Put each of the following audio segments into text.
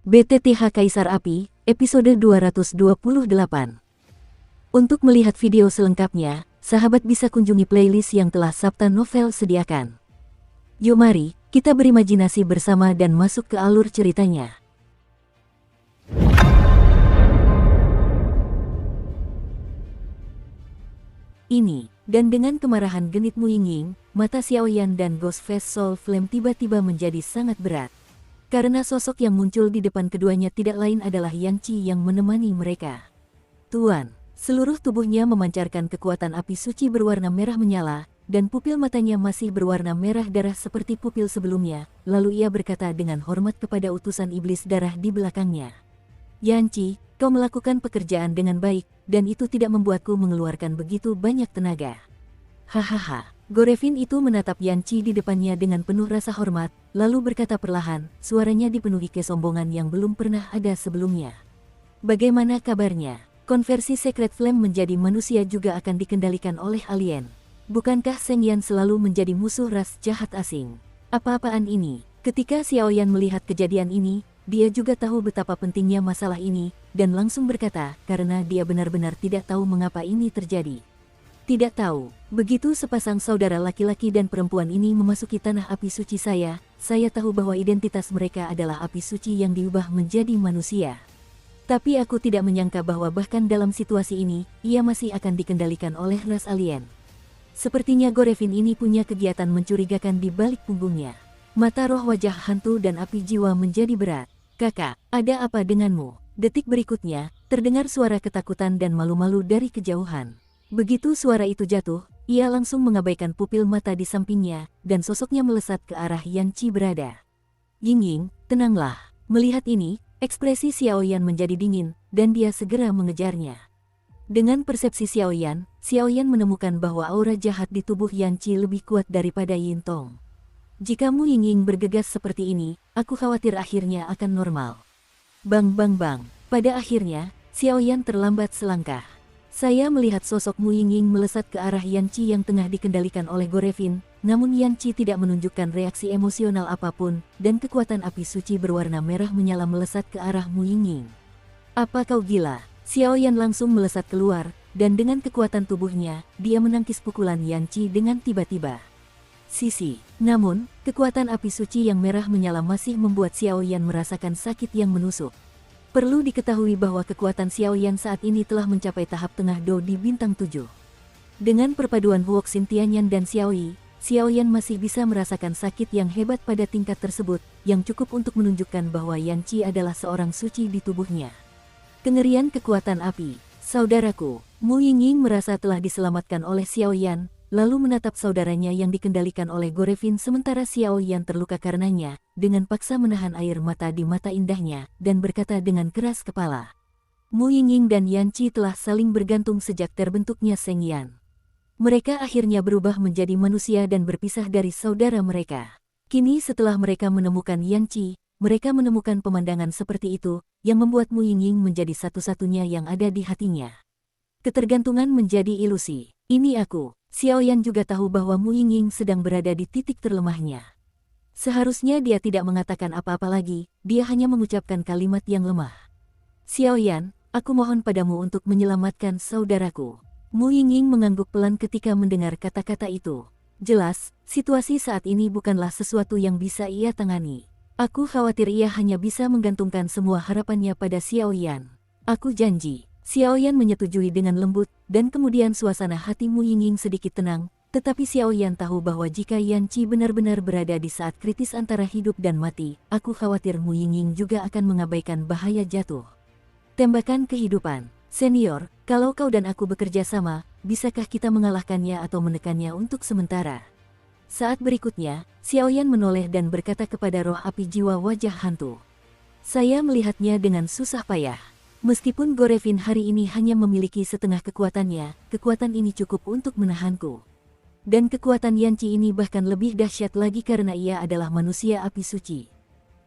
BTTH Kaisar Api, episode 228. Untuk melihat video selengkapnya, sahabat bisa kunjungi playlist yang telah Sabta Novel sediakan. Yuk mari, kita berimajinasi bersama dan masuk ke alur ceritanya. Ini, dan dengan kemarahan genit Mu Yingying, mata Xiaoyan dan Ghostface Soul Flame tiba-tiba menjadi sangat berat. Karena sosok yang muncul di depan keduanya tidak lain adalah Yang Qi yang menemani mereka. Tuan, seluruh tubuhnya memancarkan kekuatan api suci berwarna merah menyala, dan pupil matanya masih berwarna merah darah seperti pupil sebelumnya, lalu ia berkata dengan hormat kepada utusan iblis darah di belakangnya. Yang Qi, kau melakukan pekerjaan dengan baik, dan itu tidak membuatku mengeluarkan begitu banyak tenaga. Hahaha. Gorevin itu menatap Yang Qi di depannya dengan penuh rasa hormat, lalu berkata perlahan, suaranya dipenuhi kesombongan yang belum pernah ada sebelumnya. Bagaimana kabarnya? Konversi Secret Flame menjadi manusia juga akan dikendalikan oleh alien. Bukankah Seng Yan selalu menjadi musuh ras jahat asing? Apa-apaan ini? Ketika Xiaoyan melihat kejadian ini, dia juga tahu betapa pentingnya masalah ini, dan langsung berkata, karena dia benar-benar tidak tahu mengapa ini terjadi. Tidak tahu, begitu sepasang saudara laki-laki dan perempuan ini memasuki tanah api suci saya tahu bahwa identitas mereka adalah api suci yang diubah menjadi manusia. Tapi aku tidak menyangka bahwa bahkan dalam situasi ini, ia masih akan dikendalikan oleh ras alien. Sepertinya Gorevin ini punya kegiatan mencurigakan di balik punggungnya. Mata roh wajah hantu dan api jiwa menjadi berat. Kakak, ada apa denganmu? Detik berikutnya, terdengar suara ketakutan dan malu-malu dari kejauhan. Begitu suara itu jatuh, ia langsung mengabaikan pupil mata di sampingnya, dan sosoknya melesat ke arah Yang Qi berada. Yingying, tenanglah. Melihat ini, ekspresi Xiaoyan menjadi dingin, dan dia segera mengejarnya. Dengan persepsi Xiaoyan menemukan bahwa aura jahat di tubuh Yang Qi lebih kuat daripada Yin Tong. Jika Mu Yingying bergegas seperti ini, aku khawatir akhirnya akan normal. Bang bang bang, pada akhirnya, Xiaoyan terlambat selangkah. Saya melihat sosok Mu Yingying melesat ke arah Yang Qi yang tengah dikendalikan oleh Gorevin, namun Yang Qi tidak menunjukkan reaksi emosional apapun, dan kekuatan api suci berwarna merah menyala melesat ke arah Mu Yingying. Apa kau gila? Xiaoyan langsung melesat keluar, dan dengan kekuatan tubuhnya, dia menangkis pukulan Yang Qi dengan tiba-tiba. Sisi, namun, kekuatan api suci yang merah menyala masih membuat Xiaoyan merasakan sakit yang menusuk. Perlu diketahui bahwa kekuatan Xiaoyan saat ini telah mencapai tahap tengah Do di bintang 7. Dengan perpaduan Huok Xin Tianyan dan Xiaoyi, Xiaoyan masih bisa merasakan sakit yang hebat pada tingkat tersebut, yang cukup untuk menunjukkan bahwa Yang Qi adalah seorang suci di tubuhnya. Kengerian kekuatan api, saudaraku, Mu Yingying merasa telah diselamatkan oleh Xiaoyan, lalu menatap saudaranya yang dikendalikan oleh Gorevin sementara Xiaoyan terluka karenanya, dengan paksa menahan air mata di mata indahnya, dan berkata dengan keras kepala. Mu Yingying dan Yang Qi telah saling bergantung sejak terbentuknya Seng Yan. Mereka akhirnya berubah menjadi manusia dan berpisah dari saudara mereka. Kini setelah mereka menemukan Yang Qi, mereka menemukan pemandangan seperti itu, yang membuat Mu Yingying menjadi satu-satunya yang ada di hatinya. Ketergantungan menjadi ilusi. Ini aku. Xiaoyan juga tahu bahwa Mu Yingying sedang berada di titik terlemahnya. Seharusnya dia tidak mengatakan apa-apa lagi, dia hanya mengucapkan kalimat yang lemah. Xiaoyan, aku mohon padamu untuk menyelamatkan saudaraku. Mu Yingying mengangguk pelan ketika mendengar kata-kata itu. Jelas, situasi saat ini bukanlah sesuatu yang bisa ia tangani. Aku khawatir ia hanya bisa menggantungkan semua harapannya pada Xiaoyan. Aku janji. Xiaoyan menyetujui dengan lembut, dan kemudian suasana hati Mu Yingying sedikit tenang, tetapi Xiaoyan tahu bahwa jika Yang Qi benar-benar berada di saat kritis antara hidup dan mati, aku khawatir Mu Yingying juga akan mengabaikan bahaya jatuh. Tembakan kehidupan. Senior, kalau kau dan aku bekerja sama, bisakah kita mengalahkannya atau menekannya untuk sementara? Saat berikutnya, Xiaoyan menoleh dan berkata kepada roh api jiwa wajah hantu. Saya melihatnya dengan susah payah. Meskipun Gorevin hari ini hanya memiliki setengah kekuatannya, kekuatan ini cukup untuk menahanku. Dan kekuatan Yang Qi ini bahkan lebih dahsyat lagi karena ia adalah manusia api suci.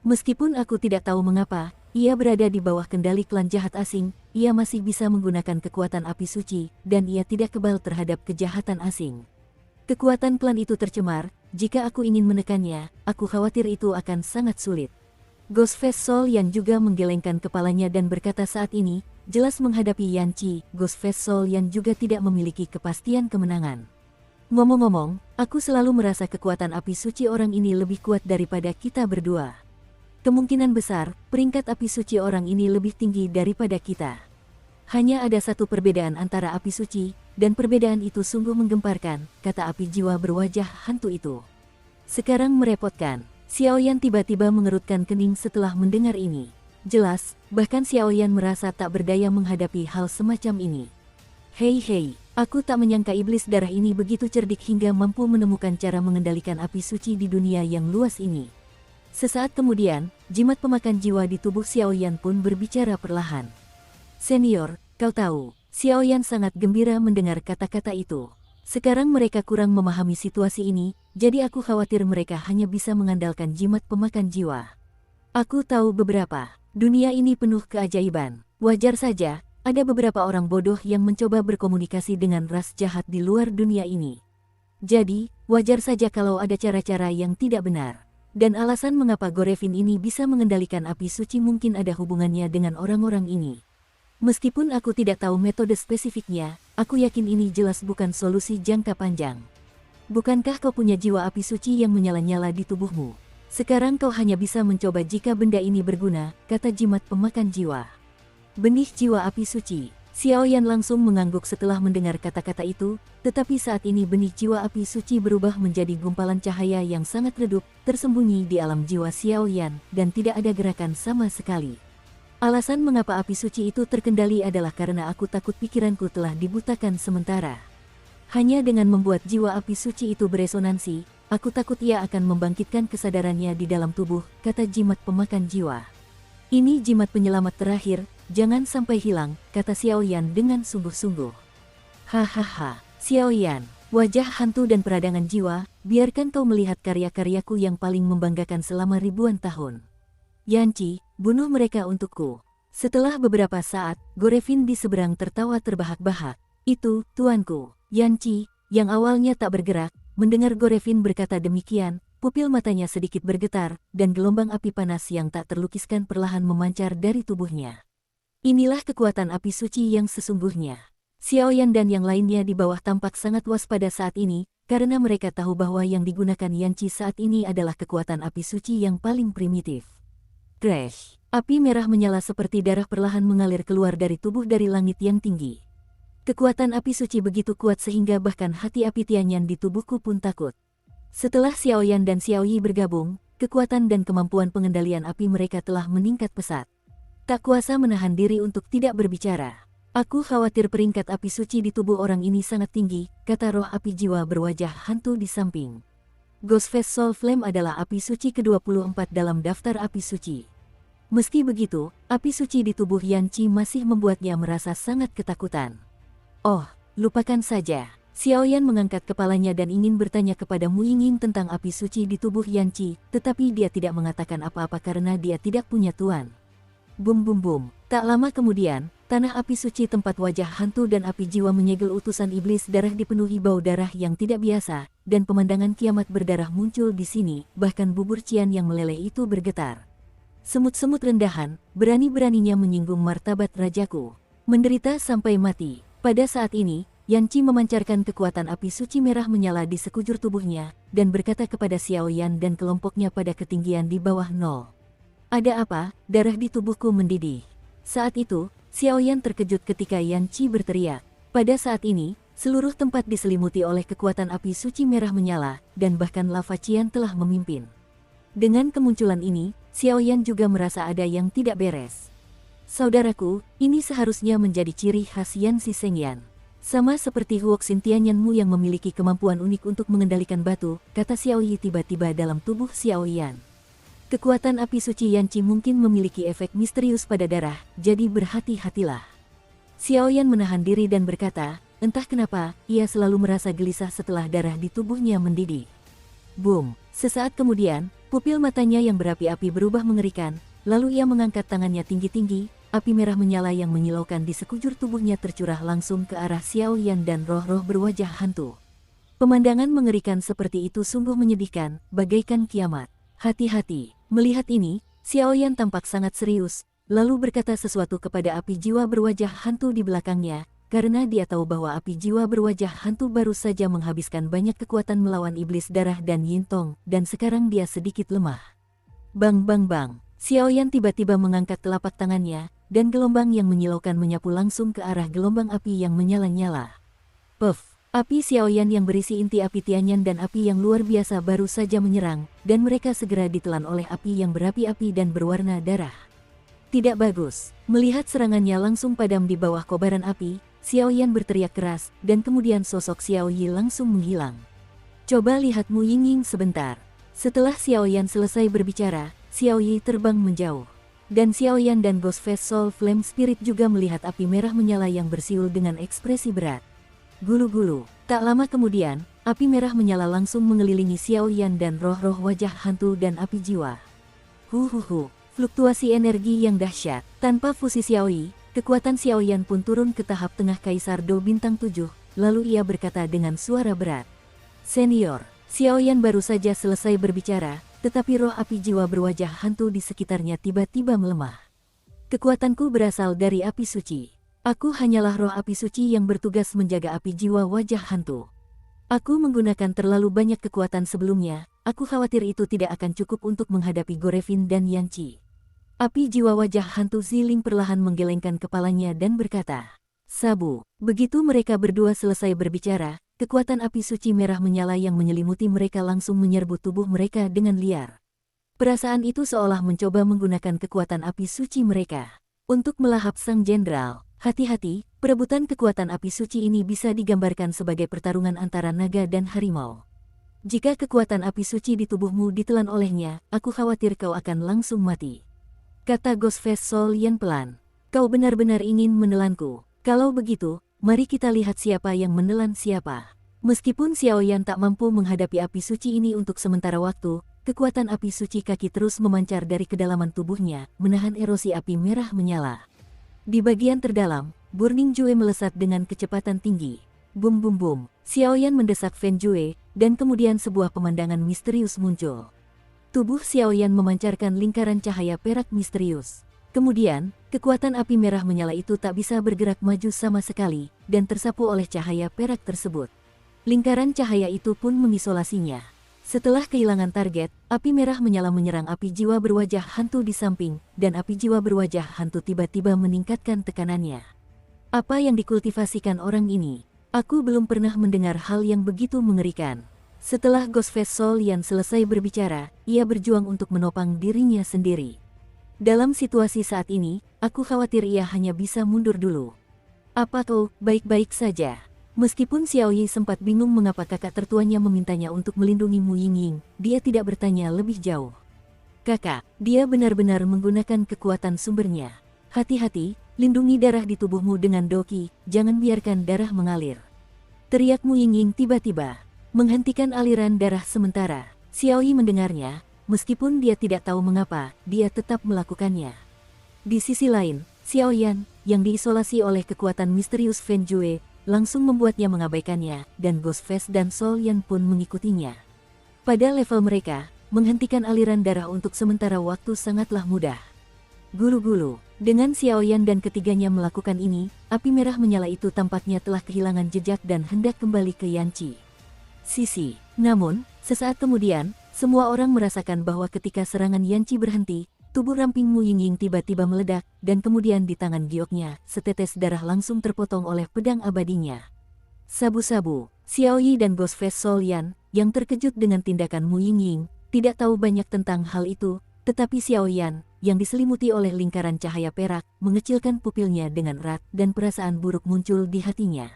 Meskipun aku tidak tahu mengapa, ia berada di bawah kendali klan jahat asing, ia masih bisa menggunakan kekuatan api suci, dan ia tidak kebal terhadap kejahatan asing. Kekuatan klan itu tercemar, jika aku ingin menekannya, aku khawatir itu akan sangat sulit. Ghostface Soul Yan juga menggelengkan kepalanya dan berkata saat ini, jelas menghadapi Yan Qi, Ghostface Soul Yan juga tidak memiliki kepastian kemenangan. Ngomong-ngomong, aku selalu merasa kekuatan api suci orang ini lebih kuat daripada kita berdua. Kemungkinan besar, peringkat api suci orang ini lebih tinggi daripada kita. Hanya ada satu perbedaan antara api suci, dan perbedaan itu sungguh menggemparkan, kata api jiwa berwajah hantu itu. Sekarang merepotkan. Xiao Yan tiba-tiba mengerutkan kening setelah mendengar ini. Jelas, bahkan Xiao Yan merasa tak berdaya menghadapi hal semacam ini. Hei, aku tak menyangka iblis darah ini begitu cerdik hingga mampu menemukan cara mengendalikan api suci di dunia yang luas ini. Sesaat kemudian, jimat pemakan jiwa di tubuh Xiao Yan pun berbicara perlahan. Senior, kau tahu, Xiao Yan sangat gembira mendengar kata-kata itu. Sekarang mereka kurang memahami situasi ini, jadi aku khawatir mereka hanya bisa mengandalkan jimat pemakan jiwa. Aku tahu beberapa. Dunia ini penuh keajaiban. Wajar saja, ada beberapa orang bodoh yang mencoba berkomunikasi dengan ras jahat di luar dunia ini. Jadi, wajar saja kalau ada cara-cara yang tidak benar. Dan alasan mengapa Gorevin ini bisa mengendalikan api suci mungkin ada hubungannya dengan orang-orang ini. Meskipun aku tidak tahu metode spesifiknya, aku yakin ini jelas bukan solusi jangka panjang. Bukankah kau punya jiwa api suci yang menyala-nyala di tubuhmu? Sekarang kau hanya bisa mencoba jika benda ini berguna, kata jimat pemakan jiwa. Benih jiwa api suci. Xiao Yan langsung mengangguk setelah mendengar kata-kata itu, tetapi saat ini benih jiwa api suci berubah menjadi gumpalan cahaya yang sangat redup, tersembunyi di alam jiwa Xiao Yan, dan tidak ada gerakan sama sekali. Alasan mengapa api suci itu terkendali adalah karena aku takut pikiranku telah dibutakan sementara. Hanya dengan membuat jiwa api suci itu beresonansi, aku takut ia akan membangkitkan kesadarannya di dalam tubuh, kata jimat pemakan jiwa. Ini jimat penyelamat terakhir, jangan sampai hilang, kata Xiao Yan dengan sungguh-sungguh. Hahaha, Xiao Yan, wajah hantu dan peradangan jiwa, biarkan kau melihat karya-karyaku yang paling membanggakan selama ribuan tahun. Yan Qi, bunuh mereka untukku. Setelah beberapa saat, Gorevin di seberang tertawa terbahak-bahak. Itu, tuanku. Yan Qi, yang awalnya tak bergerak, mendengar Gorevin berkata demikian, pupil matanya sedikit bergetar, dan gelombang api panas yang tak terlukiskan perlahan memancar dari tubuhnya. Inilah kekuatan api suci yang sesungguhnya. Xiao Yan dan yang lainnya di bawah tampak sangat waspada saat ini, karena mereka tahu bahwa yang digunakan Yan Qi saat ini adalah kekuatan api suci yang paling primitif. Crash! Api merah menyala seperti darah perlahan mengalir keluar dari tubuh dari langit yang tinggi. Kekuatan api suci begitu kuat sehingga bahkan hati api Tianyan di tubuhku pun takut. Setelah Xiao Yan dan Xiao Yi bergabung, kekuatan dan kemampuan pengendalian api mereka telah meningkat pesat. Tak kuasa menahan diri untuk tidak berbicara. Aku khawatir peringkat api suci di tubuh orang ini sangat tinggi, kata roh api jiwa berwajah hantu di samping. Ghostface Soul Flame adalah api suci ke-24 dalam daftar api suci. Meski begitu, api suci di tubuh Yan Qi masih membuatnya merasa sangat ketakutan. Oh, lupakan saja. Xiao Yan mengangkat kepalanya dan ingin bertanya kepada Mu Yingying tentang api suci di tubuh Yan Qi, tetapi dia tidak mengatakan apa-apa karena dia tidak punya tuan. Bum bum bum. Tak lama kemudian, tanah api suci tempat wajah hantu dan api jiwa menyegel utusan iblis darah dipenuhi bau darah yang tidak biasa, dan pemandangan kiamat berdarah muncul di sini, bahkan bubur cian yang meleleh itu bergetar. Semut-semut rendahan, berani-beraninya menyinggung martabat rajaku. Menderita sampai mati. Pada saat ini, Yan Qi memancarkan kekuatan api suci merah menyala di sekujur tubuhnya, dan berkata kepada Xiao Yan dan kelompoknya pada ketinggian di bawah nol. Ada apa? Darah di tubuhku mendidih. Saat itu, Xiao Yan terkejut ketika Yan Qi berteriak. Pada saat ini, seluruh tempat diselimuti oleh kekuatan api suci merah menyala, dan bahkan lava Qian telah memimpin. Dengan kemunculan ini, Xiao Yan juga merasa ada yang tidak beres. Saudaraku, ini seharusnya menjadi ciri khas Yan Xishengyan. Sama seperti Huoxin Tianyanmu yang memiliki kemampuan unik untuk mengendalikan batu, kata Xiao Yi tiba-tiba dalam tubuh Xiao Yan. Kekuatan api suci Yan Qi mungkin memiliki efek misterius pada darah, jadi berhati-hatilah. Xiao Yan menahan diri dan berkata, entah kenapa, ia selalu merasa gelisah setelah darah di tubuhnya mendidih. Boom! Sesaat kemudian, pupil matanya yang berapi-api berubah mengerikan, lalu ia mengangkat tangannya tinggi-tinggi, api merah menyala yang menyilaukan di sekujur tubuhnya tercurah langsung ke arah Xiao Yan dan roh-roh berwajah hantu. Pemandangan mengerikan seperti itu sungguh menyedihkan, bagaikan kiamat. Hati-hati, melihat ini, Xiaoyan tampak sangat serius, lalu berkata sesuatu kepada api jiwa berwajah hantu di belakangnya, karena dia tahu bahwa api jiwa berwajah hantu baru saja menghabiskan banyak kekuatan melawan iblis darah dan Yintong, dan sekarang dia sedikit lemah. Bang bang bang, Xiaoyan tiba-tiba mengangkat telapak tangannya, dan gelombang yang menyilaukan menyapu langsung ke arah gelombang api yang menyala-nyala. Puff! Api Xiaoyan yang berisi inti api Tianyan dan api yang luar biasa baru saja menyerang, dan mereka segera ditelan oleh api yang berapi-api dan berwarna darah. Tidak bagus. Melihat serangannya langsung padam di bawah kobaran api, Xiaoyan berteriak keras, dan kemudian sosok Xiao Yi langsung menghilang. Coba lihat Mu Yingying sebentar. Setelah Xiaoyan selesai berbicara, Xiao Yi terbang menjauh. Dan Xiaoyan dan Ghostface Soul Flame Spirit juga melihat api merah menyala yang bersiul dengan ekspresi berat. Gulu-gulu. Tak lama kemudian, api merah menyala langsung mengelilingi Xiaoyan dan roh-roh wajah hantu dan api jiwa. Huhuhu, fluktuasi energi yang dahsyat. Tanpa fusi Xiao Yi, kekuatan Xiaoyan pun turun ke tahap tengah Kaisar Do Bintang 7, lalu ia berkata dengan suara berat. Senior, Xiaoyan baru saja selesai berbicara, tetapi roh api jiwa berwajah hantu di sekitarnya tiba-tiba melemah. Kekuatanku berasal dari api suci. Aku hanyalah roh api suci yang bertugas menjaga api jiwa wajah hantu. Aku menggunakan terlalu banyak kekuatan sebelumnya, aku khawatir itu tidak akan cukup untuk menghadapi Gorevin dan Yanqi. Api jiwa wajah hantu Ziling perlahan menggelengkan kepalanya dan berkata, Sabu. Begitu mereka berdua selesai berbicara, kekuatan api suci merah menyala yang menyelimuti mereka langsung menyerbu tubuh mereka dengan liar. Perasaan itu seolah mencoba menggunakan kekuatan api suci mereka untuk melahap sang jenderal. Hati-hati, perebutan kekuatan api suci ini bisa digambarkan sebagai pertarungan antara naga dan harimau. Jika kekuatan api suci di tubuhmu ditelan olehnya, aku khawatir kau akan langsung mati. Kata Ghostface Soul Yan pelan. Kau benar-benar ingin menelanku. Kalau begitu, mari kita lihat siapa yang menelan siapa. Meskipun Xiaoyan tak mampu menghadapi api suci ini untuk sementara waktu, kekuatan api suci kaki terus memancar dari kedalaman tubuhnya, menahan erosi api merah menyala. Di bagian terdalam, Burning Jue melesat dengan kecepatan tinggi. Bum bum bum, Xiaoyan mendesak Fen Jue, dan kemudian sebuah pemandangan misterius muncul. Tubuh Xiaoyan memancarkan lingkaran cahaya perak misterius. Kemudian, kekuatan api merah menyala itu tak bisa bergerak maju sama sekali, dan tersapu oleh cahaya perak tersebut. Lingkaran cahaya itu pun mengisolasinya. Setelah kehilangan target, api merah menyala menyerang api jiwa berwajah hantu di samping, dan api jiwa berwajah hantu tiba-tiba meningkatkan tekanannya. Apa yang dikultivasikan orang ini? Aku belum pernah mendengar hal yang begitu mengerikan. Setelah Ghostface Soul Yan selesai berbicara, ia berjuang untuk menopang dirinya sendiri. Dalam situasi saat ini, aku khawatir ia hanya bisa mundur dulu. Apa kau baik-baik saja? Meskipun Xiao Yi sempat bingung mengapa kakak tertuanya memintanya untuk melindungi Mu Yingying, dia tidak bertanya lebih jauh. Kakak, dia benar-benar menggunakan kekuatan sumbernya. Hati-hati, lindungi darah di tubuhmu dengan doki, jangan biarkan darah mengalir. Teriak Mu Yingying tiba-tiba, menghentikan aliran darah sementara. Xiao Yi mendengarnya, meskipun dia tidak tahu mengapa, dia tetap melakukannya. Di sisi lain, Xiaoyan, yang diisolasi oleh kekuatan misterius Fen Jue, langsung membuatnya mengabaikannya, dan Ghostface dan Soul Yan pun mengikutinya. Pada level mereka, menghentikan aliran darah untuk sementara waktu sangatlah mudah. Gulu-gulu, dengan Xiaoyan dan ketiganya melakukan ini, api merah menyala itu tampaknya telah kehilangan jejak dan hendak kembali ke Yanqi. Sisi. Namun, sesaat kemudian, semua orang merasakan bahwa ketika serangan Yanqi berhenti, tubuh ramping Mu Yingying tiba-tiba meledak, dan kemudian di tangan gioknya, setetes darah langsung terpotong oleh pedang abadinya. Sabu-sabu, Xiao Yi dan Ghostface Soul Yan, yang terkejut dengan tindakan Mu Yingying, tidak tahu banyak tentang hal itu, tetapi Xiao Yan, yang diselimuti oleh lingkaran cahaya perak, mengecilkan pupilnya dengan erat, dan perasaan buruk muncul di hatinya.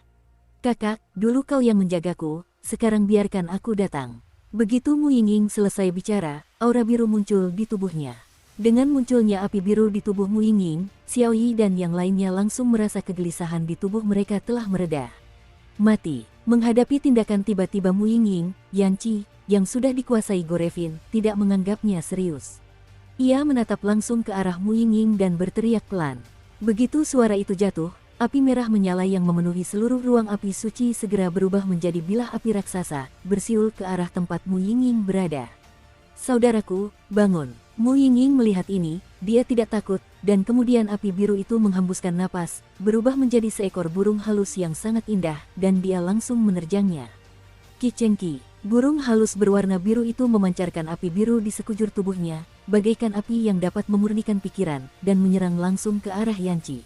Kakak, dulu kau yang menjagaku, sekarang biarkan aku datang. Begitu Mu Yingying selesai bicara, aura biru muncul di tubuhnya. Dengan munculnya api biru di tubuh Mu Yingying, Xiao Yi dan yang lainnya langsung merasa kegelisahan di tubuh mereka telah mereda. Mati. Menghadapi tindakan tiba-tiba Mu Yingying, Yanqi, yang sudah dikuasai Gorevin, tidak menganggapnya serius. Ia menatap langsung ke arah Mu Yingying dan berteriak pelan. Begitu suara itu jatuh, api merah menyala yang memenuhi seluruh ruang api suci segera berubah menjadi bilah api raksasa, bersiul ke arah tempat Mu Yingying berada. Saudaraku, bangun. Mu Yingying melihat ini, dia tidak takut, dan kemudian api biru itu menghembuskan napas, berubah menjadi seekor burung halus yang sangat indah, dan dia langsung menerjangnya. Qi Chengqi, burung halus berwarna biru itu memancarkan api biru di sekujur tubuhnya, bagaikan api yang dapat memurnikan pikiran, dan menyerang langsung ke arah Yanqi.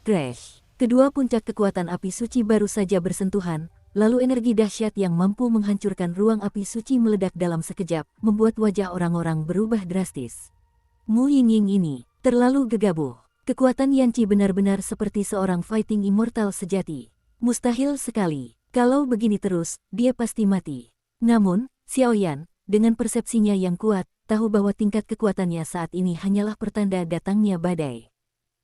Crash! Kedua puncak kekuatan api suci baru saja bersentuhan, lalu energi dahsyat yang mampu menghancurkan ruang api suci meledak dalam sekejap, membuat wajah orang-orang berubah drastis. Mu Yingying ini terlalu gegabah. Kekuatan Yanqi benar-benar seperti seorang fighting immortal sejati. Mustahil sekali. Kalau begini terus, dia pasti mati. Namun, Xiaoyan, dengan persepsinya yang kuat, tahu bahwa tingkat kekuatannya saat ini hanyalah pertanda datangnya badai.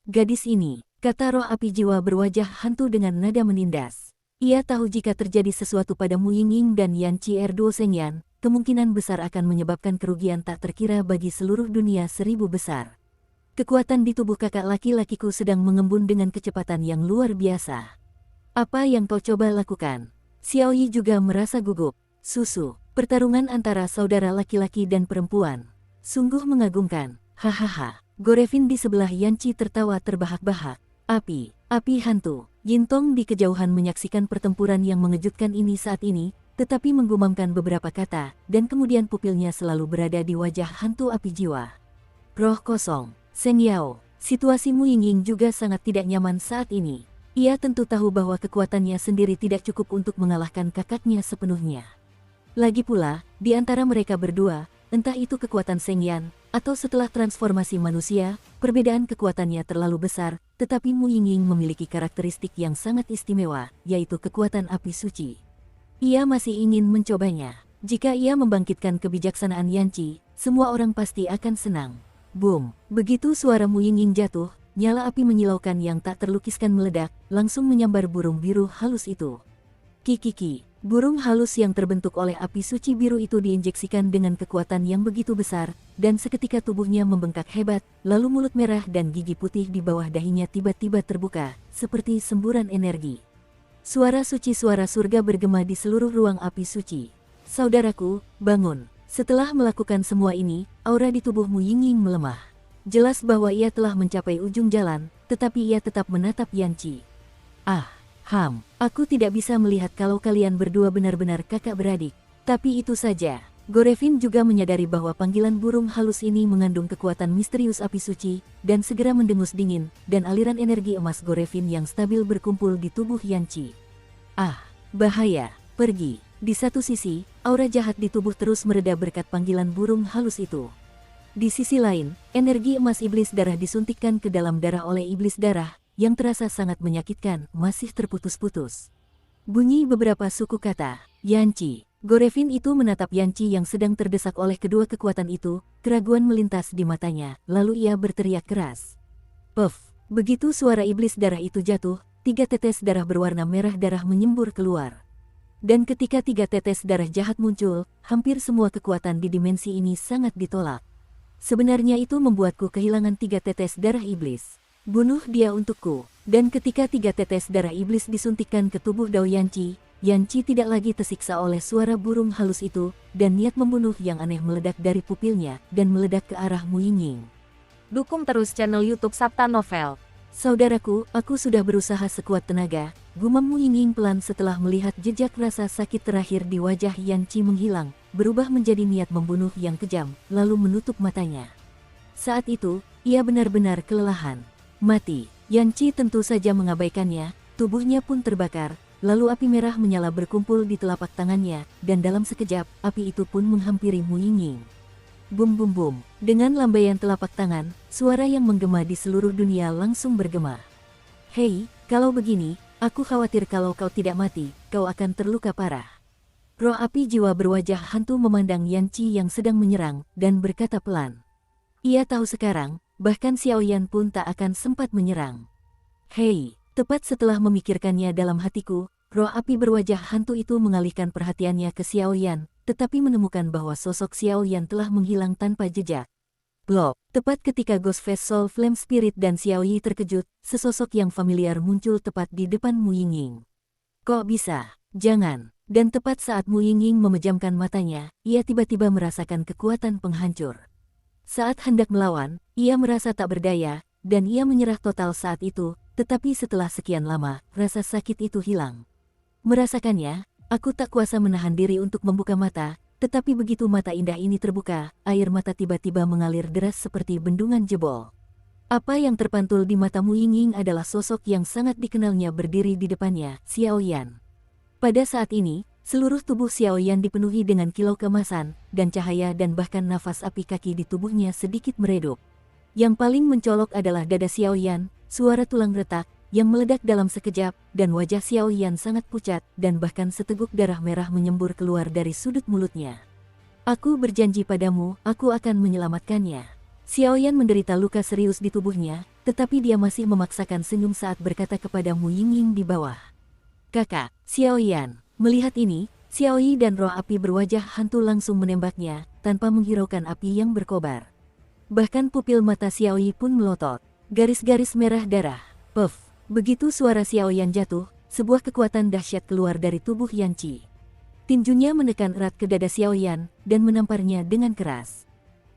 Gadis ini, kata roh api jiwa berwajah hantu dengan nada menindas. Ia tahu jika terjadi sesuatu pada Mu Yingying dan Yanqi Erduo Shengyan, kemungkinan besar akan menyebabkan kerugian tak terkira bagi seluruh dunia 1000 besar. Kekuatan di tubuh kakak laki-lakiku sedang mengembun dengan kecepatan yang luar biasa. Apa yang kau coba lakukan? Xiao Yi juga merasa gugup. Susu, pertarungan antara saudara laki-laki dan perempuan. Sungguh mengagumkan. Hahaha. Gorevin di sebelah Yanqi tertawa terbahak-bahak. Api hantu. Yintong di kejauhan menyaksikan pertempuran yang mengejutkan ini saat ini, tetapi menggumamkan beberapa kata, dan kemudian pupilnya selalu berada di wajah hantu api jiwa. Roh kosong. Seng Yao. Situasi Mu Yingying juga sangat tidak nyaman saat ini. Ia tentu tahu bahwa kekuatannya sendiri tidak cukup untuk mengalahkan kakaknya sepenuhnya. Lagi pula, di antara mereka berdua, entah itu kekuatan Seng Yan, atau setelah transformasi manusia, perbedaan kekuatannya terlalu besar, tetapi Mu Yingying memiliki karakteristik yang sangat istimewa, yaitu kekuatan api suci. Ia masih ingin mencobanya. Jika ia membangkitkan kebijaksanaan Yanqi, semua orang pasti akan senang. Boom! Begitu suara Mu Yingying jatuh, nyala api menyilaukan yang tak terlukiskan meledak, langsung menyambar burung biru halus itu. Kiki. Burung halus yang terbentuk oleh api suci biru itu diinjeksikan dengan kekuatan yang begitu besar, dan seketika tubuhnya membengkak hebat, lalu mulut merah dan gigi putih di bawah dahinya tiba-tiba terbuka, seperti semburan energi. Suara surga bergema di seluruh ruang api suci. Saudaraku, bangun. Setelah melakukan semua ini, aura di tubuh Mu Yingying melemah. Jelas bahwa ia telah mencapai ujung jalan, tetapi ia tetap menatap Yanqi. Aku tidak bisa melihat kalau kalian berdua benar-benar kakak beradik. Tapi itu saja. Gorevin juga menyadari bahwa panggilan burung halus ini mengandung kekuatan misterius api suci, dan segera mendengus dingin, dan aliran energi emas Gorevin yang stabil berkumpul di tubuh Yanqi. Bahaya, pergi. Di satu sisi, aura jahat di tubuh terus mereda berkat panggilan burung halus itu. Di sisi lain, energi emas iblis darah disuntikkan ke dalam darah oleh iblis darah, yang terasa sangat menyakitkan, masih terputus-putus. Bunyi beberapa suku kata, Yanqi. Gorevin itu menatap Yanqi yang sedang terdesak oleh kedua kekuatan itu, keraguan melintas di matanya, lalu ia berteriak keras. Puff! Begitu suara iblis darah itu jatuh, 3 tetes darah berwarna merah darah menyembur keluar. Dan ketika 3 tetes darah jahat muncul, hampir semua kekuatan di dimensi ini sangat ditolak. Sebenarnya itu membuatku kehilangan 3 tetes darah iblis. Bunuh dia untukku. Dan ketika 3 tetes darah iblis disuntikkan ke tubuh Dao Yanqi, Yanqi tidak lagi tersiksa oleh suara burung halus itu, dan niat membunuh yang aneh meledak dari pupilnya, dan meledak ke arah Mu Yingying. Dukung terus channel YouTube Sabta Novel. Saudaraku, aku sudah berusaha sekuat tenaga, gumam Mu Yingying pelan setelah melihat jejak rasa sakit terakhir di wajah Yanqi menghilang, berubah menjadi niat membunuh yang kejam, lalu menutup matanya. Saat itu, ia benar-benar kelelahan. Mati. Yanqi tentu saja mengabaikannya, tubuhnya pun terbakar, lalu api merah menyala berkumpul di telapak tangannya, dan dalam sekejap, api itu pun menghampiri Mu Yingying. Bum bum bum. Dengan lambaian telapak tangan, suara yang menggema di seluruh dunia langsung bergema. Hei, kalau begini, aku khawatir kalau kau tidak mati, kau akan terluka parah. Roh api jiwa berwajah hantu memandang Yanqi yang sedang menyerang, dan berkata pelan. Ia tahu sekarang, bahkan Xiaoyan pun tak akan sempat menyerang. Hei, tepat setelah memikirkannya dalam hatiku, roh api berwajah hantu itu mengalihkan perhatiannya ke Xiaoyan, tetapi menemukan bahwa sosok Xiaoyan telah menghilang tanpa jejak. Blop, tepat ketika Ghost Face Soul Flame Spirit dan Xiao Yi terkejut, sesosok yang familiar muncul tepat di depan Mu Yingying. Kok bisa? Jangan. Dan tepat saat Mu Yingying memejamkan matanya, ia tiba-tiba merasakan kekuatan penghancur. Saat hendak melawan, ia merasa tak berdaya, dan ia menyerah total saat itu, tetapi setelah sekian lama, rasa sakit itu hilang. Merasakannya, aku tak kuasa menahan diri untuk membuka mata, tetapi begitu mata indah ini terbuka, air mata tiba-tiba mengalir deras seperti bendungan jebol. Apa yang terpantul di matamu Ying adalah sosok yang sangat dikenalnya berdiri di depannya, Xiao Yan. Pada saat ini, seluruh tubuh Xiao Yan dipenuhi dengan kilau keemasan, dan cahaya dan bahkan nafas api kaki di tubuhnya sedikit meredup. Yang paling mencolok adalah dada Xiao Yan, suara tulang retak, yang meledak dalam sekejap, dan wajah Xiao Yan sangat pucat, dan bahkan seteguk darah merah menyembur keluar dari sudut mulutnya. Aku berjanji padamu, aku akan menyelamatkannya. Xiao Yan menderita luka serius di tubuhnya, tetapi dia masih memaksakan senyum saat berkata kepada Mu Ying di bawah. Kakak, Xiao Yan. Melihat ini, Xiao Yi dan roh api berwajah hantu langsung menembaknya, tanpa menghiraukan api yang berkobar. Bahkan pupil mata Xiao Yi pun melotot. Garis-garis merah darah. Puff. Begitu suara Xiao Yan jatuh, sebuah kekuatan dahsyat keluar dari tubuh Yan Qi. Tinjunya menekan erat ke dada Xiao Yan, dan menamparnya dengan keras.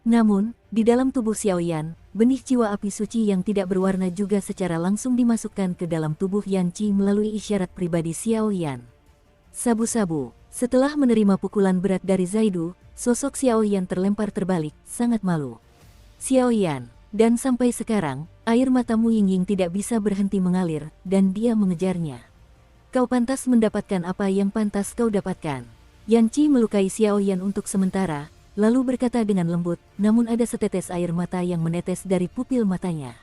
Namun, di dalam tubuh Xiao Yan, benih jiwa api suci yang tidak berwarna juga secara langsung dimasukkan ke dalam tubuh Yan Qi melalui isyarat pribadi Xiao Yan. Sabu-sabu. Setelah menerima pukulan berat dari Zaidu, sosok Xiao Yan terlempar terbalik, sangat malu. Xiao Yan, dan sampai sekarang, air mata Mu Ying tidak bisa berhenti mengalir, dan dia mengejarnya. Kau pantas mendapatkan apa yang pantas kau dapatkan. Yan Qi melukai Xiao Yan untuk sementara, lalu berkata dengan lembut, namun ada setetes air mata yang menetes dari pupil matanya.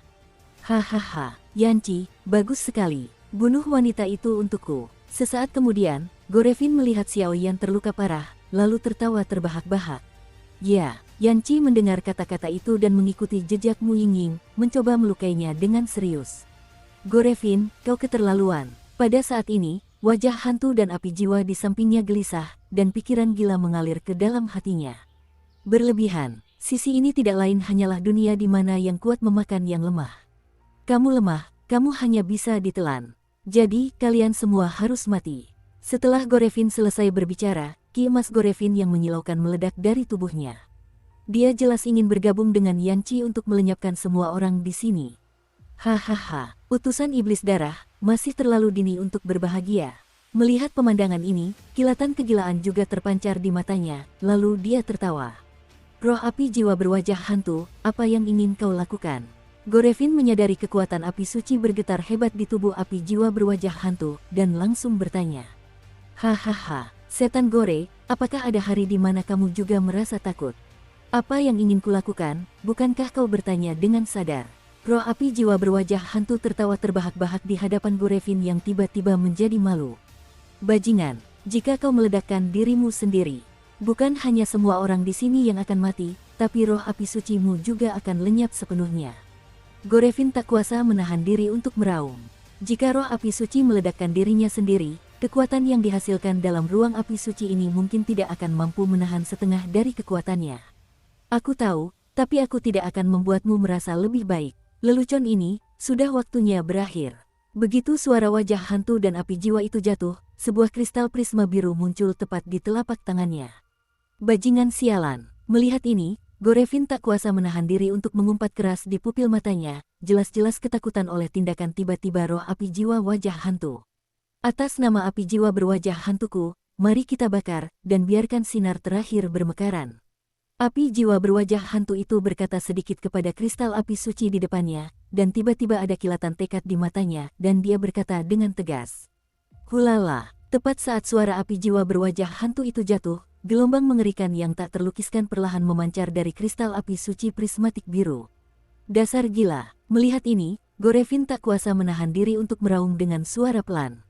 Hahaha, Yan Qi, bagus sekali. Bunuh wanita itu untukku. Sesaat kemudian, Gorevin melihat Xiao Yan terluka parah, lalu tertawa terbahak-bahak. Ya, Yan Qi mendengar kata-kata itu dan mengikuti jejak Mu Ying, mencoba melukainya dengan serius. Gorevin, kau keterlaluan. Pada saat ini, wajah hantu dan api jiwa di sampingnya gelisah, dan pikiran gila mengalir ke dalam hatinya. Berlebihan, sisi ini tidak lain hanyalah dunia di mana yang kuat memakan yang lemah. Kamu lemah, kamu hanya bisa ditelan. Jadi, kalian semua harus mati. Setelah Gorevin selesai berbicara, ki emas Gorevin yang menyilaukan meledak dari tubuhnya. Dia jelas ingin bergabung dengan Yan Qi untuk melenyapkan semua orang di sini. Hahaha, utusan iblis darah, masih terlalu dini untuk berbahagia. Melihat pemandangan ini, kilatan kegilaan juga terpancar di matanya, lalu dia tertawa. Roh api jiwa berwajah hantu, apa yang ingin kau lakukan? Gorevin menyadari kekuatan api suci bergetar hebat di tubuh api jiwa berwajah hantu, dan langsung bertanya. Hahaha, setan Gore, apakah ada hari di mana kamu juga merasa takut? Apa yang ingin kulakukan, bukankah kau bertanya dengan sadar? Roh api jiwa berwajah hantu tertawa terbahak-bahak di hadapan Gorevin yang tiba-tiba menjadi malu. Bajingan, jika kau meledakkan dirimu sendiri, bukan hanya semua orang di sini yang akan mati, tapi roh api sucimu juga akan lenyap sepenuhnya. Gorevin tak kuasa menahan diri untuk meraung. Jika roh api suci meledakkan dirinya sendiri, kekuatan yang dihasilkan dalam ruang api suci ini mungkin tidak akan mampu menahan setengah dari kekuatannya. Aku tahu, tapi aku tidak akan membuatmu merasa lebih baik. Lelucon ini, sudah waktunya berakhir. Begitu suara wajah hantu dan api jiwa itu jatuh, sebuah kristal prisma biru muncul tepat di telapak tangannya. Bajingan sialan. Melihat ini, Gorevin tak kuasa menahan diri untuk mengumpat keras di pupil matanya, jelas-jelas ketakutan oleh tindakan tiba-tiba roh api jiwa wajah hantu. Atas nama api jiwa berwajah hantuku, mari kita bakar, dan biarkan sinar terakhir bermekaran. Api jiwa berwajah hantu itu berkata sedikit kepada kristal api suci di depannya, dan tiba-tiba ada kilatan tekad di matanya, dan dia berkata dengan tegas. Hulala, tepat saat suara api jiwa berwajah hantu itu jatuh, gelombang mengerikan yang tak terlukiskan perlahan memancar dari kristal api suci prismatik biru. Dasar gila, melihat ini, Gorevin tak kuasa menahan diri untuk meraung dengan suara pelan.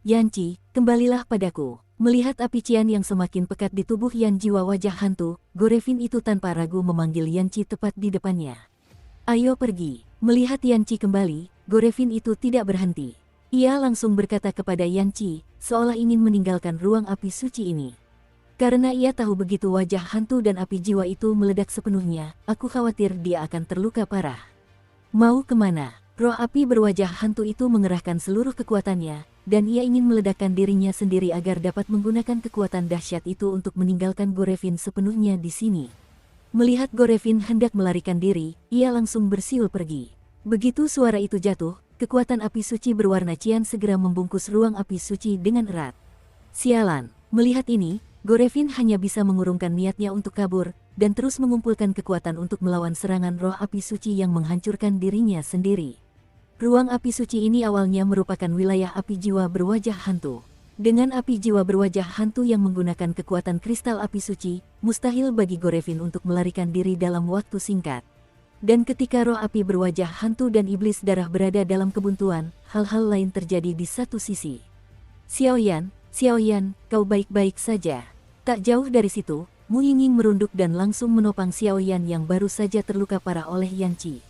Yan Qi, kembalilah padaku. Melihat api cian yang semakin pekat di tubuh Yan jiwa wajah hantu, Gorevin itu tanpa ragu memanggil Yan Qi tepat di depannya. Ayo pergi. Melihat Yan Qi kembali, Gorevin itu tidak berhenti. Ia langsung berkata kepada Yan Qi, seolah ingin meninggalkan ruang api suci ini. Karena ia tahu begitu wajah hantu dan api jiwa itu meledak sepenuhnya, aku khawatir dia akan terluka parah. Mau kemana? Roh api berwajah hantu itu mengerahkan seluruh kekuatannya, dan ia ingin meledakkan dirinya sendiri agar dapat menggunakan kekuatan dahsyat itu untuk meninggalkan Gorevin sepenuhnya di sini. Melihat Gorevin hendak melarikan diri, ia langsung bersiul pergi. Begitu suara itu jatuh, kekuatan api suci berwarna cian segera membungkus ruang api suci dengan erat. Sialan, melihat ini, Gorevin hanya bisa mengurungkan niatnya untuk kabur, dan terus mengumpulkan kekuatan untuk melawan serangan roh api suci yang menghancurkan dirinya sendiri. Ruang api suci ini awalnya merupakan wilayah api jiwa berwajah hantu. Dengan api jiwa berwajah hantu yang menggunakan kekuatan kristal api suci, mustahil bagi Gorevin untuk melarikan diri dalam waktu singkat. Dan ketika roh api berwajah hantu dan iblis darah berada dalam kebuntuan, hal-hal lain terjadi di satu sisi. Xiaoyan, kau baik-baik saja. Tak jauh dari situ, Mu Yingying merunduk dan langsung menopang Xiaoyan yang baru saja terluka parah oleh Yan Qi.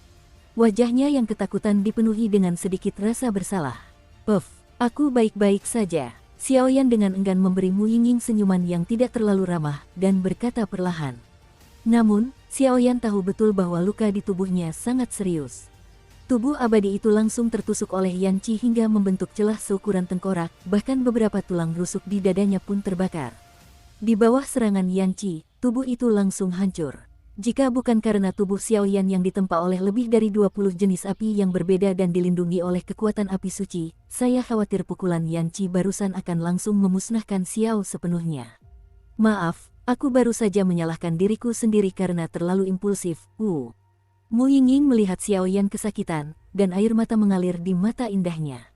Wajahnya yang ketakutan dipenuhi dengan sedikit rasa bersalah. Puff, aku baik-baik saja. Xiaoyan dengan enggan memberi Mu Yingying senyuman yang tidak terlalu ramah dan berkata perlahan. Namun, Xiaoyan tahu betul bahwa luka di tubuhnya sangat serius. Tubuh abadi itu langsung tertusuk oleh Yan Qi hingga membentuk celah seukuran tengkorak, bahkan beberapa tulang rusuk di dadanya pun terbakar. Di bawah serangan Yan Qi, tubuh itu langsung hancur. Jika bukan karena tubuh Xiaoyan yang ditempa oleh lebih dari 20 jenis api yang berbeda dan dilindungi oleh kekuatan api suci, saya khawatir pukulan Yan Qi barusan akan langsung memusnahkan Xiao sepenuhnya. Maaf, aku baru saja menyalahkan diriku sendiri karena terlalu impulsif. Mu Yingying melihat Xiaoyan kesakitan, dan air mata mengalir di mata indahnya.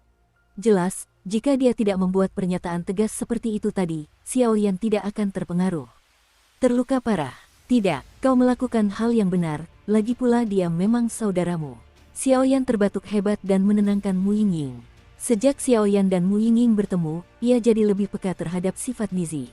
Jelas, jika dia tidak membuat pernyataan tegas seperti itu tadi, Xiaoyan tidak akan terpengaruh. Terluka parah. Tidak, kau melakukan hal yang benar, lagi pula dia memang saudaramu. Xiaoyan terbatuk hebat dan menenangkan Mu Yingying. Sejak Xiaoyan dan Mu Yingying bertemu, ia jadi lebih peka terhadap sifat Nizi.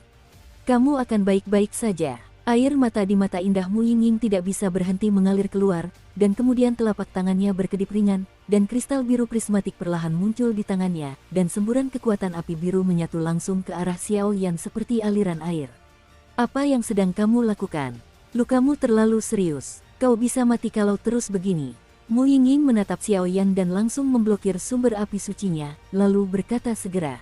Kamu akan baik-baik saja. Air mata di mata indah Mu Yingying tidak bisa berhenti mengalir keluar, dan kemudian telapak tangannya berkedip ringan, dan kristal biru prismatik perlahan muncul di tangannya, dan semburan kekuatan api biru menyatu langsung ke arah Xiaoyan seperti aliran air. Apa yang sedang kamu lakukan? Lukamu terlalu serius. Kau bisa mati kalau terus begini. Mu Yingying menatap Xiaoyan dan langsung memblokir sumber api sucinya, lalu berkata segera.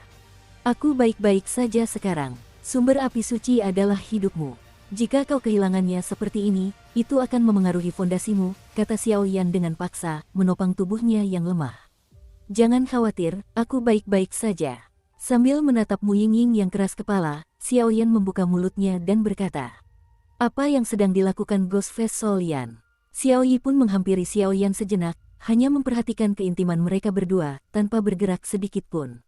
Aku baik-baik saja sekarang. Sumber api suci adalah hidupmu. Jika kau kehilangannya seperti ini, itu akan memengaruhi fondasimu, kata Xiaoyan dengan paksa, menopang tubuhnya yang lemah. Jangan khawatir, aku baik-baik saja. Sambil menatap Mu Yingying yang keras kepala, Xiaoyan membuka mulutnya dan berkata, apa yang sedang dilakukan Ghost Face Soul Yan? Xiaoyi pun menghampiri Xiaoyan sejenak, hanya memperhatikan keintiman mereka berdua, tanpa bergerak sedikit pun.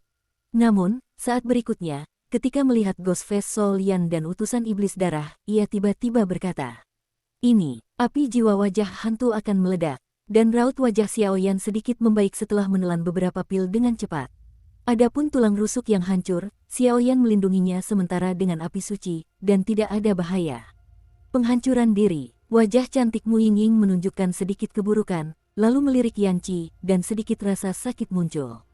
Namun, saat berikutnya, ketika melihat Ghost Face Soul Yan dan utusan iblis darah, ia tiba-tiba berkata, ini, api jiwa wajah hantu akan meledak, dan raut wajah Xiaoyan sedikit membaik setelah menelan beberapa pil dengan cepat. Adapun tulang rusuk yang hancur, Xiaoyan melindunginya sementara dengan api suci, dan tidak ada bahaya. Penghancuran diri, wajah cantik Mu Yingying menunjukkan sedikit keburukan, lalu melirik Yan Qi, dan sedikit rasa sakit muncul.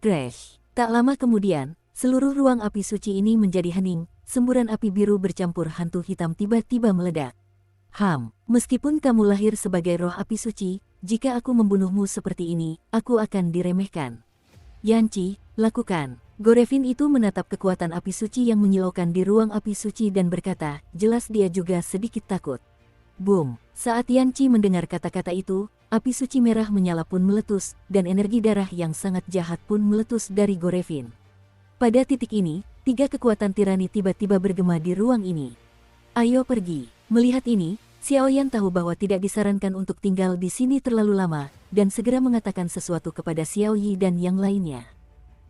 Crash! Tak lama kemudian, seluruh ruang api suci ini menjadi hening, semburan api biru bercampur hantu hitam tiba-tiba meledak. Meskipun kamu lahir sebagai roh api suci, jika aku membunuhmu seperti ini, aku akan diremehkan. Yan Qi, lakukan. Gorevin itu menatap kekuatan api suci yang menyilaukan di ruang api suci dan berkata, jelas dia juga sedikit takut. Boom! Saat Yan Qi mendengar kata-kata itu, api suci merah menyala pun meletus, dan energi darah yang sangat jahat pun meletus dari Gorevin. Pada titik ini, 3 kekuatan tirani tiba-tiba bergema di ruang ini. Ayo pergi. Melihat ini, Xiaoyan tahu bahwa tidak disarankan untuk tinggal di sini terlalu lama, dan segera mengatakan sesuatu kepada Xiaoyi dan yang lainnya.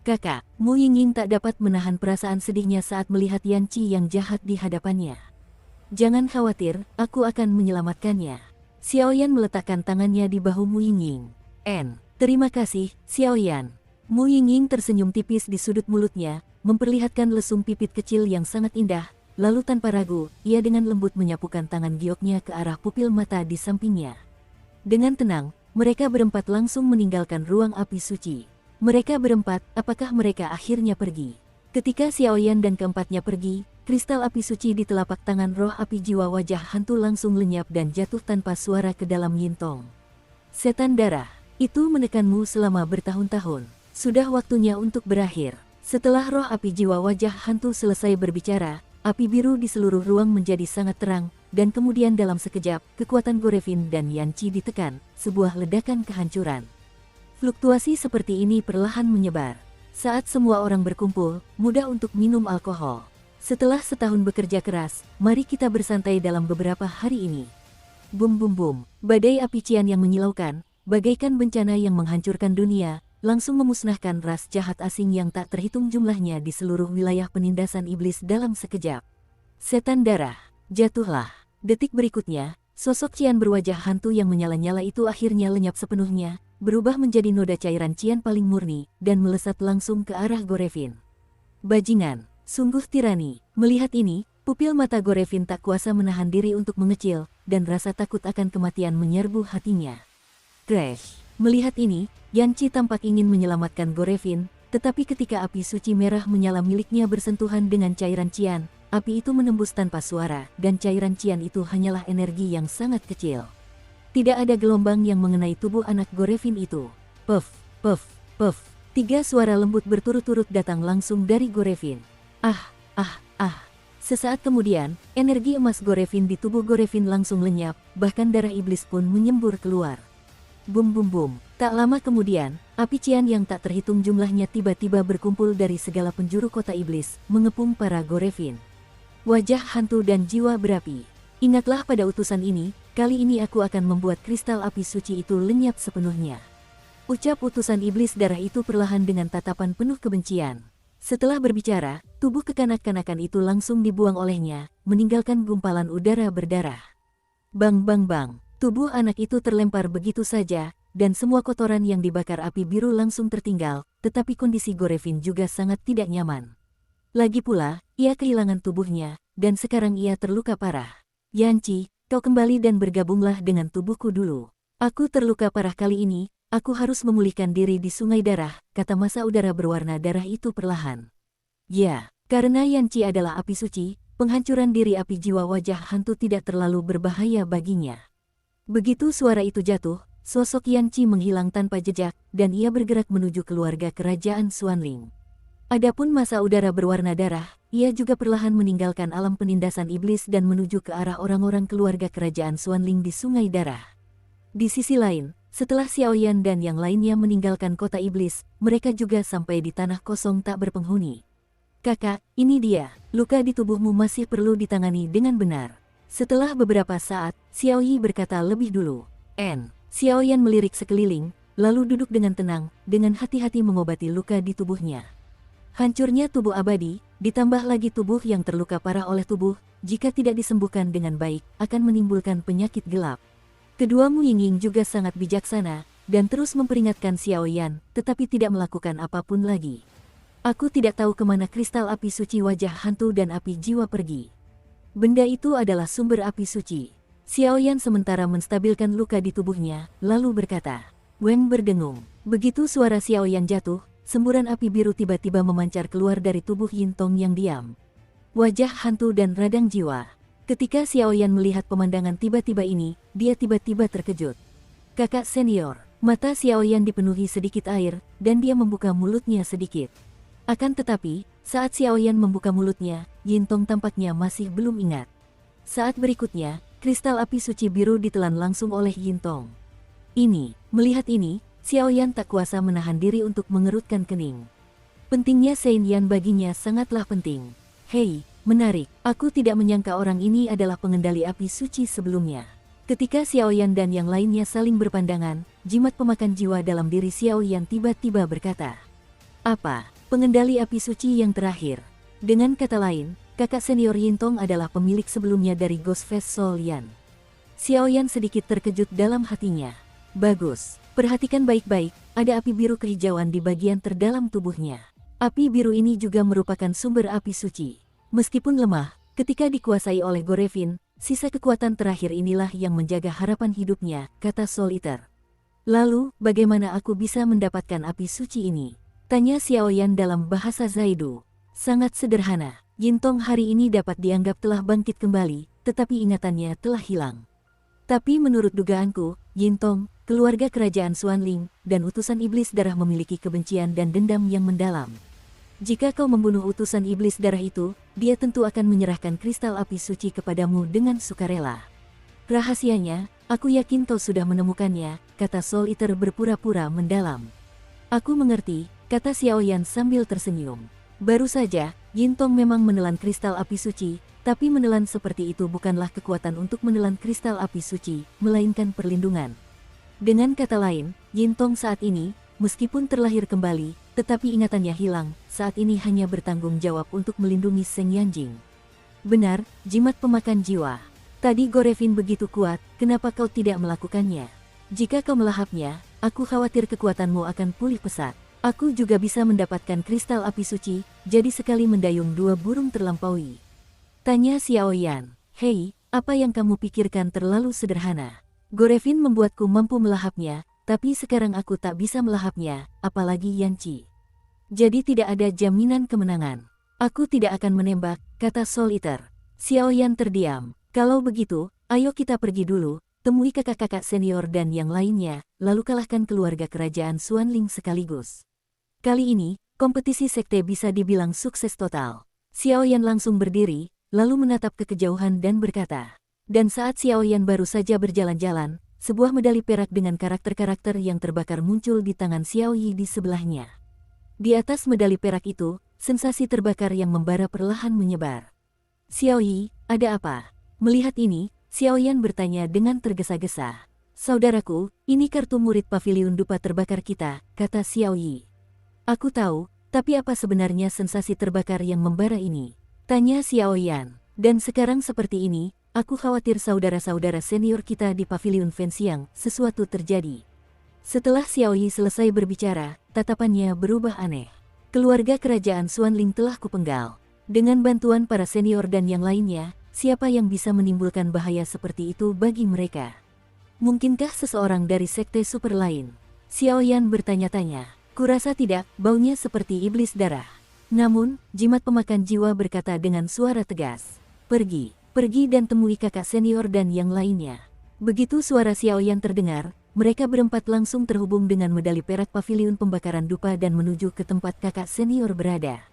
Kakak, Mu Yingying tak dapat menahan perasaan sedihnya saat melihat Yan Qi yang jahat di hadapannya. Jangan khawatir, aku akan menyelamatkannya. Xiaoyan meletakkan tangannya di bahu Mu Yingying. Terima kasih, Xiaoyan. Mu Yingying tersenyum tipis di sudut mulutnya, memperlihatkan lesung pipit kecil yang sangat indah, lalu tanpa ragu, ia dengan lembut menyapukan tangan gioknya ke arah pupil mata di sampingnya. Dengan tenang, mereka berempat langsung meninggalkan ruang api suci. Mereka berempat, apakah mereka akhirnya pergi? Ketika Xiaoyan dan keempatnya pergi, kristal api suci di telapak tangan roh api jiwa wajah hantu langsung lenyap dan jatuh tanpa suara ke dalam Yintong. Setan darah, itu menekanmu selama bertahun-tahun. Sudah waktunya untuk berakhir. Setelah roh api jiwa wajah hantu selesai berbicara, api biru di seluruh ruang menjadi sangat terang, dan kemudian dalam sekejap, kekuatan Gorevin dan Yanqi ditekan, sebuah ledakan kehancuran. Fluktuasi seperti ini perlahan menyebar. Saat semua orang berkumpul, mudah untuk minum alkohol. Setelah setahun bekerja keras, mari kita bersantai dalam beberapa hari ini. Bum bum bum, badai api cian yang menyilaukan, bagaikan bencana yang menghancurkan dunia, langsung memusnahkan ras jahat asing yang tak terhitung jumlahnya di seluruh wilayah penindasan iblis dalam sekejap. Setan darah, jatuhlah. Detik berikutnya, sosok Cian berwajah hantu yang menyala-nyala itu akhirnya lenyap sepenuhnya, berubah menjadi noda cairan Cian paling murni, dan melesat langsung ke arah Gorevin. Bajingan, sungguh tirani. Melihat ini, pupil mata Gorevin tak kuasa menahan diri untuk mengecil, dan rasa takut akan kematian menyerbu hatinya. Crash! Melihat ini, Yanqi tampak ingin menyelamatkan Gorevin, tetapi ketika api suci merah menyala miliknya bersentuhan dengan cairan Cian, api itu menembus tanpa suara, dan cairan Cian itu hanyalah energi yang sangat kecil. Tidak ada gelombang yang mengenai tubuh anak Gorevin itu. Puff, puff, puff. 3 suara lembut berturut-turut datang langsung dari Gorevin. Ah, ah, ah. Sesaat kemudian, energi emas Gorevin di tubuh Gorevin langsung lenyap, bahkan darah iblis pun menyembur keluar. Bum bum bum. Tak lama kemudian, api cian yang tak terhitung jumlahnya tiba-tiba berkumpul dari segala penjuru kota iblis, mengepung para Gorevin. Wajah hantu dan jiwa berapi. Ingatlah pada utusan ini, kali ini aku akan membuat kristal api suci itu lenyap sepenuhnya. Ucap utusan iblis darah itu perlahan dengan tatapan penuh kebencian. Setelah berbicara, tubuh kekanak-kanakan itu langsung dibuang olehnya, meninggalkan gumpalan udara berdarah. Bang bang bang. Tubuh anak itu terlempar begitu saja, dan semua kotoran yang dibakar api biru langsung tertinggal, tetapi kondisi Gorevin juga sangat tidak nyaman. Lagi pula, ia kehilangan tubuhnya, dan sekarang ia terluka parah. Yanqi, kau kembali dan bergabunglah dengan tubuhku dulu. Aku terluka parah kali ini, aku harus memulihkan diri di sungai darah, kata masa udara berwarna darah itu perlahan. Ya, karena Yanqi adalah api suci, penghancuran diri api jiwa wajah hantu tidak terlalu berbahaya baginya. Begitu suara itu jatuh, sosok Yanqi menghilang tanpa jejak, dan ia bergerak menuju keluarga kerajaan Xuanling. Adapun masa udara berwarna darah, ia juga perlahan meninggalkan alam penindasan iblis dan menuju ke arah orang-orang keluarga kerajaan Xuanling di sungai darah. Di sisi lain, setelah Xiaoyan dan yang lainnya meninggalkan kota iblis, mereka juga sampai di tanah kosong tak berpenghuni. Kakak, ini dia, luka di tubuhmu masih perlu ditangani dengan benar. Setelah beberapa saat, Xiaoyi berkata lebih dulu. Xiaoyan melirik sekeliling, lalu duduk dengan tenang, dengan hati-hati mengobati luka di tubuhnya. Hancurnya tubuh abadi, ditambah lagi tubuh yang terluka parah oleh tubuh, jika tidak disembuhkan dengan baik, akan menimbulkan penyakit gelap. Kedua Mu Yingying juga sangat bijaksana, dan terus memperingatkan Xiaoyan, tetapi tidak melakukan apapun lagi. Aku tidak tahu kemana kristal api suci wajah hantu dan api jiwa pergi. Benda itu adalah sumber api suci. Xiaoyan sementara menstabilkan luka di tubuhnya, lalu berkata. Weng berdengung. Begitu suara Xiaoyan jatuh, semburan api biru tiba-tiba memancar keluar dari tubuh Yintong yang diam. Wajah hantu dan radang jiwa. Ketika Xiaoyan melihat pemandangan tiba-tiba ini, dia tiba-tiba terkejut. Kakak senior, mata Xiaoyan dipenuhi sedikit air, dan dia membuka mulutnya sedikit. Akan tetapi, saat Xiaoyan membuka mulutnya, Yintong tampaknya masih belum ingat. Saat berikutnya, kristal api suci biru ditelan langsung oleh Yintong. Melihat ini, Xiaoyan tak kuasa menahan diri untuk mengerutkan kening. Pentingnya Saint Yan baginya sangatlah penting. Hei, menarik, aku tidak menyangka orang ini adalah pengendali api suci sebelumnya. Ketika Xiaoyan dan yang lainnya saling berpandangan, jimat pemakan jiwa dalam diri Xiaoyan tiba-tiba berkata. Apa? Pengendali api suci yang terakhir. Dengan kata lain, kakak senior Yintong adalah pemilik sebelumnya dari Ghostface Soul Yan. Xiaoyan sedikit terkejut dalam hatinya. Bagus, perhatikan baik-baik, ada api biru kehijauan di bagian terdalam tubuhnya. Api biru ini juga merupakan sumber api suci. Meskipun lemah, ketika dikuasai oleh Gorevin, sisa kekuatan terakhir inilah yang menjaga harapan hidupnya, kata Soul Eater. Lalu, bagaimana aku bisa mendapatkan api suci ini? Tanya Xiaoyan dalam bahasa Zaidu. Sangat sederhana, Yintong hari ini dapat dianggap telah bangkit kembali, tetapi ingatannya telah hilang. Tapi menurut dugaanku, Yintong, keluarga kerajaan Xuanling, dan utusan iblis darah memiliki kebencian dan dendam yang mendalam. Jika kau membunuh utusan iblis darah itu, dia tentu akan menyerahkan kristal api suci kepadamu dengan sukarela. Rahasianya, aku yakin kau sudah menemukannya, kata Soul Eater berpura-pura mendalam. Aku mengerti, kata Xiaoyan sambil tersenyum. Baru saja, Yintong memang menelan kristal api suci, tapi menelan seperti itu bukanlah kekuatan untuk menelan kristal api suci, melainkan perlindungan. Dengan kata lain, Yintong saat ini, meskipun terlahir kembali, tetapi ingatannya hilang, saat ini hanya bertanggung jawab untuk melindungi Seng Yanjing. Benar, jimat pemakan jiwa. Tadi Gorevin begitu kuat, kenapa kau tidak melakukannya? Jika kau melahapnya, aku khawatir kekuatanmu akan pulih pesat. Aku juga bisa mendapatkan kristal api suci, jadi sekali mendayung dua burung terlampaui. Tanya Xiaoyan. Hei, apa yang kamu pikirkan terlalu sederhana? Gorevin membuatku mampu melahapnya, tapi sekarang aku tak bisa melahapnya, apalagi Yanqi. Jadi tidak ada jaminan kemenangan. Aku tidak akan menembak, kata Soul Eater. Xiaoyan terdiam. Kalau begitu, ayo kita pergi dulu, temui kakak-kakak senior dan yang lainnya, lalu kalahkan keluarga kerajaan Xuanling sekaligus. Kali ini, kompetisi sekte bisa dibilang sukses total. Xiaoyan langsung berdiri, lalu menatap ke kejauhan dan berkata. Dan saat Xiaoyan baru saja berjalan-jalan, sebuah medali perak dengan karakter-karakter yang terbakar muncul di tangan Xiaoyi di sebelahnya. Di atas medali perak itu, sensasi terbakar yang membara perlahan menyebar. Xiaoyi, ada apa? Melihat ini, Xiaoyan bertanya dengan tergesa-gesa. Saudaraku, ini kartu murid paviliun dupa terbakar kita, kata Xiaoyi. Aku tahu, tapi apa sebenarnya sensasi terbakar yang membara ini? Tanya Xiaoyan. Dan sekarang seperti ini, aku khawatir saudara-saudara senior kita di paviliun Fenxiang, sesuatu terjadi. Setelah Xiaoyi selesai berbicara, tatapannya berubah aneh. Keluarga kerajaan Xuanling telah kupenggal. Dengan bantuan para senior dan yang lainnya, siapa yang bisa menimbulkan bahaya seperti itu bagi mereka? Mungkinkah seseorang dari sekte super lain? Xiaoyan bertanya-tanya. Kurasa tidak, baunya seperti iblis darah. Namun, jimat pemakan jiwa berkata dengan suara tegas. Pergi dan temui kakak senior dan yang lainnya. Begitu suara Xiaoyan terdengar, mereka berempat langsung terhubung dengan medali perak paviliun pembakaran dupa dan menuju ke tempat kakak senior berada.